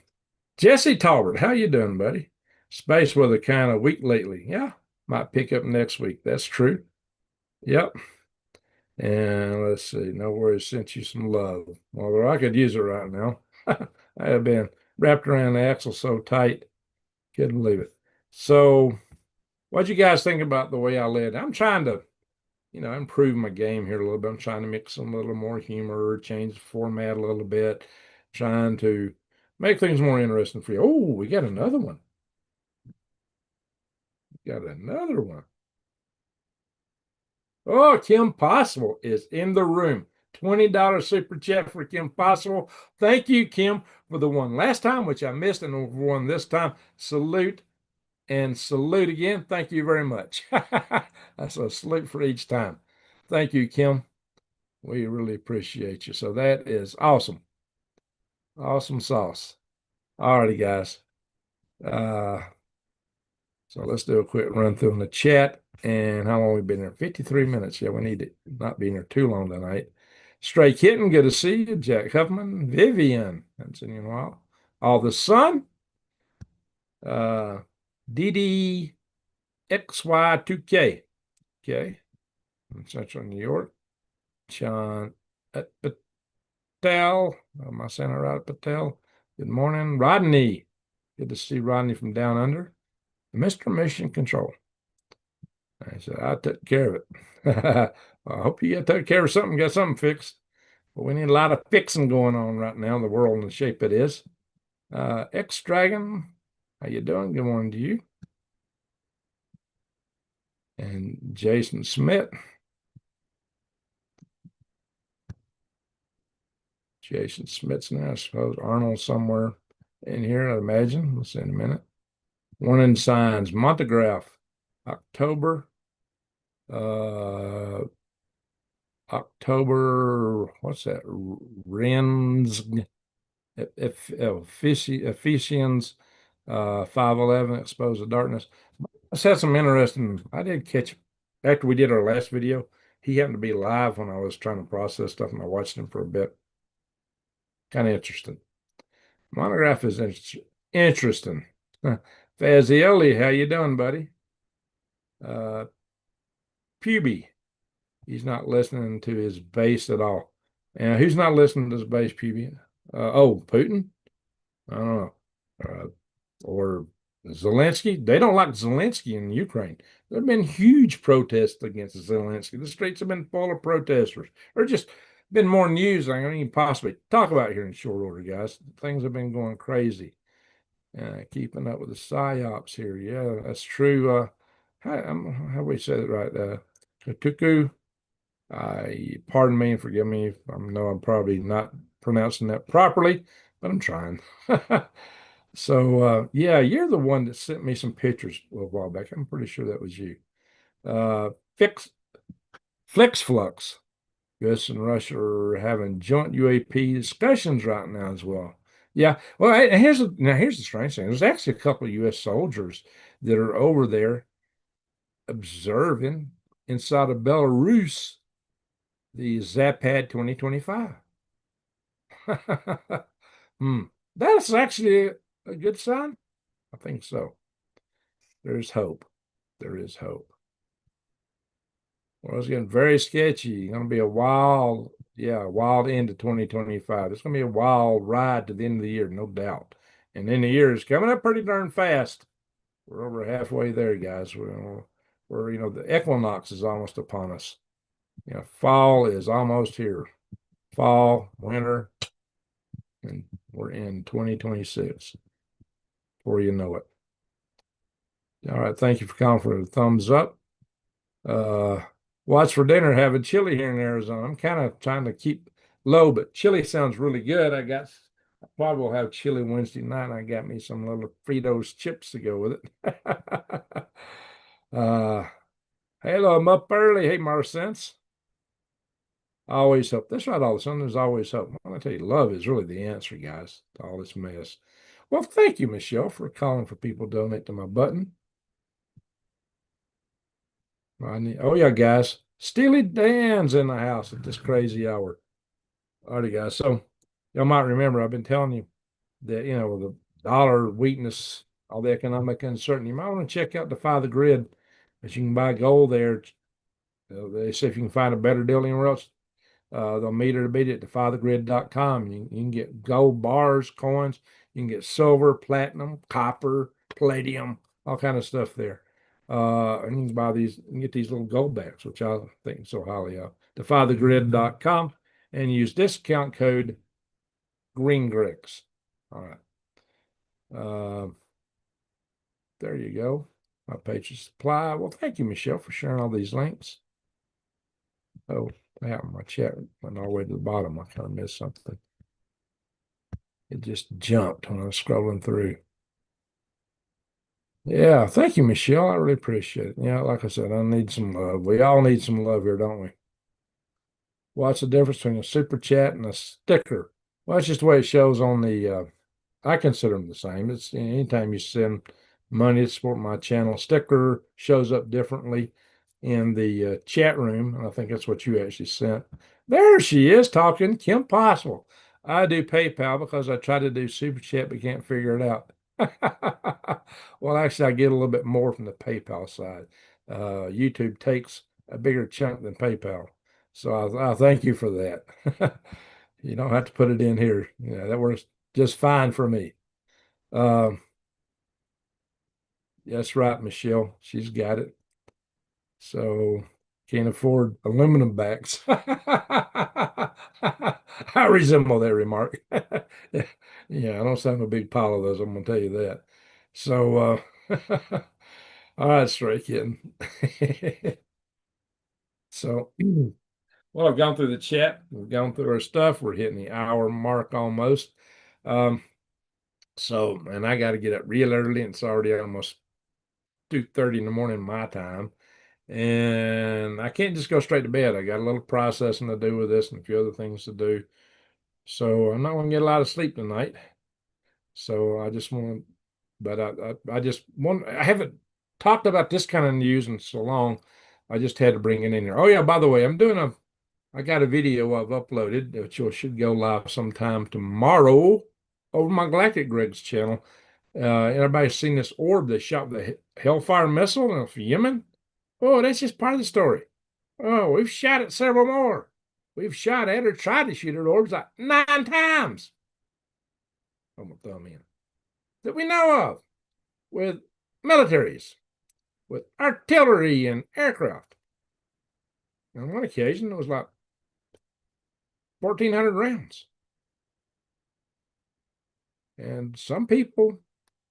Speaker 1: Jesse Talbert, how you doing, buddy? Space weather kind of weak lately. Yeah, might pick up next week. That's true. Yep. And let's see. No worries. Sent you some love. Although I could use it right now. I have been wrapped around the axle so tight. Couldn't believe it. So, what'd you guys think about the way I led? I'm trying to, improve my game here a little bit. I'm trying to mix some a little more humor, change the format a little bit, trying to make things more interesting for you. Oh, we got another one. Got another one. Oh, Kim Possible is in the room. $20 super chat for Kim Possible. Thank you, Kim, for the one last time, which I missed, and the one this time. Salute and salute again. Thank you very much. That's a salute for each time. Thank you, Kim. We really appreciate you. So that is awesome. Awesome sauce. All righty, guys. So let's do a quick run through in the chat. And how long we been here? 53 minutes. Yeah, we need to not be here too long tonight. Stray Kitten, good to see you. Jack Huffman, Vivian, haven't seen you in a while. All the Sun, DDXY2K, okay, in Central New York. John Patel, am I saying it right? Patel, good morning. Rodney, good to see Rodney from down under. Mr. Mission Control. I said, I took care of it. I hope you took care of something, got something fixed. But we need a lot of fixing going on right now in the world in the shape it is. X-Dragon, how you doing? Good morning to you. And Jason Smith. Jason Smith's now, I suppose. Arnold somewhere in here, I imagine. We'll see in a minute. Warning signs, Montegraph, October, what's that? Rens, Ephesians, 5:11, exposed to darkness. Let's have some interesting. I did catch, after we did our last video, he happened to be live when I was trying to process stuff, and I watched him for a bit. Kind of interesting. Monograph is interesting. Fazioli, how you doing, buddy? Puby. He's not listening to his base at all. And who's not listening to his base, Puby? Oh, Putin? I don't know. Or Zelensky. They don't like Zelensky in Ukraine. There have been huge protests against Zelensky. The streets have been full of protesters. Or just been more news than I can even possibly talk about here in short order, guys. Things have been going crazy. Keeping up with the psyops here. Yeah, that's true. How we say it right? Kutuku. Pardon me and forgive me. I know I'm probably not pronouncing that properly, but I'm trying. So yeah, you're the one that sent me some pictures a while back. I'm pretty sure that was you. Fix Flix Flux. US and Russia are having joint UAP discussions right now as well. Yeah. Well, here's the strange thing. There's actually a couple of US soldiers that are over there observing inside of Belarus the Zapad 2025. That's actually a good sign. I think so. There's hope. There is hope. Well, it's getting very sketchy. Going to be a wild end to 2025. It's going to be a wild ride to the end of the year, no doubt. And then the year is coming up pretty darn fast. We're over halfway there, guys. We're the equinox is almost upon us. Fall is almost here. Fall, winter, and we're in 2026 before you know it. All right, thank you for calling for the thumbs up. What's for dinner? Having chili here in Arizona. I'm kind of trying to keep low, but chili sounds really good. I probably will have chili Wednesday night. And I got me some little Fritos chips to go with it. Hello, I'm up early. Hey, Marsense. Always hope. That's right, all of a sudden, there's always hope. I tell you, love is really the answer, guys, to all this mess. Well, thank you, Michelle, for calling for people to donate to my button. Oh, yeah, guys. Steely Dan's in the house at this crazy hour. All right, guys. So, y'all might remember I've been telling you that, with the dollar weakness, all the economic uncertainty, you might want to check out Defy the Grid. But you can buy gold there. They say if you can find a better deal anywhere else, they'll meet or beat it at defythegrid.com. You can get gold bars, coins. You can get silver, platinum, copper, palladium, all kind of stuff there. And you can buy these and get these little gold backs, which I think so highly of. Defythegrid.com and use discount code GreenGrix. All right. There you go. My page is supply. Well, thank you, Michelle, for sharing all these links. Oh, yeah, my chat went all the way to the bottom. I kind of missed something. It just jumped when I was scrolling through. Yeah, thank you, Michelle. I really appreciate it. Yeah, like I said, I need some love. We all need some love here, don't we? What's the difference between a super chat and a sticker? Well, it's just the way it shows on the I consider them the same. It's anytime you send money to support my channel, sticker shows up differently in the chat room. And I think that's what you actually sent. There she is talking, Kim Possible. I do PayPal because I try to do super chat but can't figure it out. Well, actually, I get a little bit more from the PayPal side. YouTube takes a bigger chunk than PayPal. So I thank you for that. You don't have to put it in here. Yeah, that works just fine for me. That's right, Michelle. She's got it. So can't afford aluminum backs. I resemble that remark. Yeah, I don't sound a big pile of those. I'm gonna tell you that. So all right, Stray Kitten. So well, I've gone through the chat. We've gone through our stuff. We're hitting the hour mark almost. And I got to get up real early. It's already almost 2:30 in the morning my time. And I can't just go straight to bed. I got a little processing to do with this and a few other things to do. So I'm not going to get a lot of sleep tonight. So I just want to, but I just want, I haven't talked about this kind of news in so long. I just had to bring it in here. Oh, yeah, by the way, I got a video I've uploaded, which should go live sometime tomorrow over my Galactic Greg's channel. Everybody's seen this orb they shot with a Hellfire missile in Yemen? Oh, that's just part of the story. Oh, we've shot at several more. We've shot at or tried to shoot at orbs like 9 times. Put my thumb in. That we know of, with militaries, with artillery and aircraft. On one occasion, it was like 1,400 rounds. And some people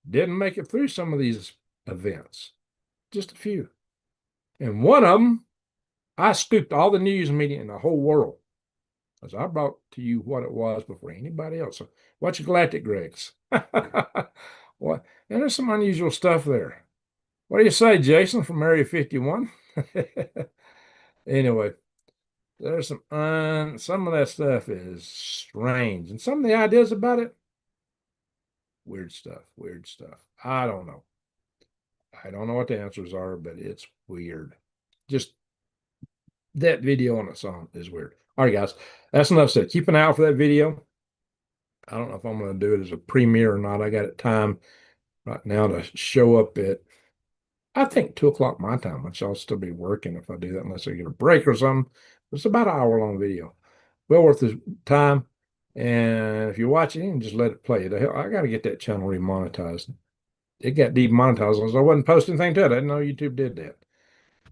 Speaker 1: didn't make it through some of these events, just a few. And one of them, I scooped all the news media in the whole world, because I brought to you what it was before anybody else. So watch your Galactic Gregs. What? And there's some unusual stuff there. What do you say, Jason, from Area 51? Anyway, there's some of that stuff is strange, and some of the ideas about it, weird stuff, weird stuff. I don't know. I don't know what the answers are, but it's weird. Just that video on its own is weird. All right, guys, that's enough said. Keep an eye out for that video. I don't know if I'm going to do it as a premiere or not. I got it timed right now to show up at, I think, 2 o'clock my time, which I'll still be working if I do that, unless I get a break or something. It's about an hour-long video. Well worth the time. And if you're watching, you can just let it play. I got to get that channel remonetized. It got demonetized because I wasn't posting anything to it. I didn't know YouTube did that.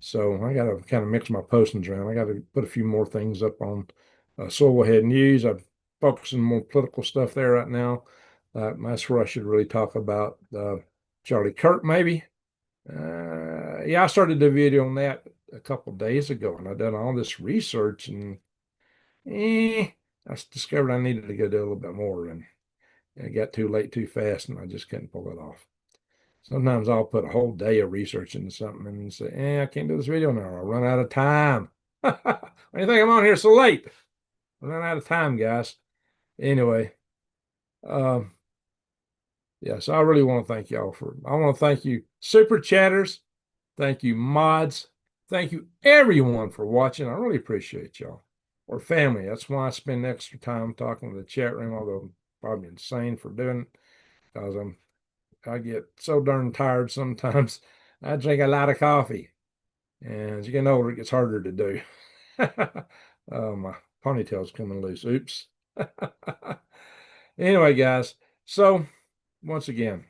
Speaker 1: So I got to kind of mix my postings around. I got to put a few more things up on Soilhead News. I'm focusing more political stuff there right now. That's where I should really talk about Charlie Kirk, maybe. Yeah, I started a video on that a couple of days ago, and I've done all this research, and I discovered I needed to go do a little bit more, and it got too late too fast, and I just couldn't pull it off. Sometimes I'll put a whole day of research into something and say, I can't do this video now. I'll run out of time. Why do you think I'm on here so late? I run out of time, guys. Anyway, yeah, so I really want to thank y'all I want to thank you, super chatters. Thank you, mods. Thank you, everyone, for watching. I really appreciate y'all. We're family. That's why I spend extra time talking to the chat room, although I'm probably insane for doing it, because I get so darn tired sometimes. I drink a lot of coffee. And as you get older, it gets harder to do. My ponytail's coming loose. Oops. Anyway, guys, so once again,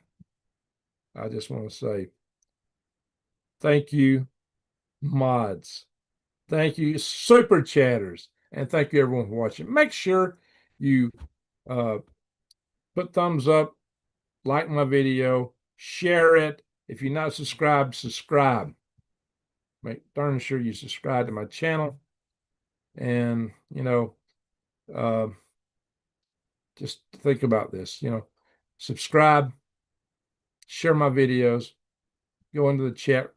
Speaker 1: I just want to say thank you, mods. Thank you, super chatters. And thank you, everyone, for watching. Make sure you put thumbs up, like my video, share it. If you're not subscribed, subscribe. Make darn sure you subscribe to my channel. And, just think about this, subscribe, share my videos, go into the chat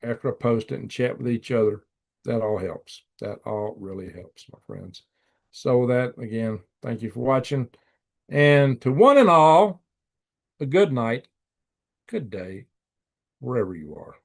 Speaker 1: after I post it and chat with each other. That all helps. That all really helps, my friends. So with that, again, thank you for watching. And to one and all, a good night, good day, wherever you are.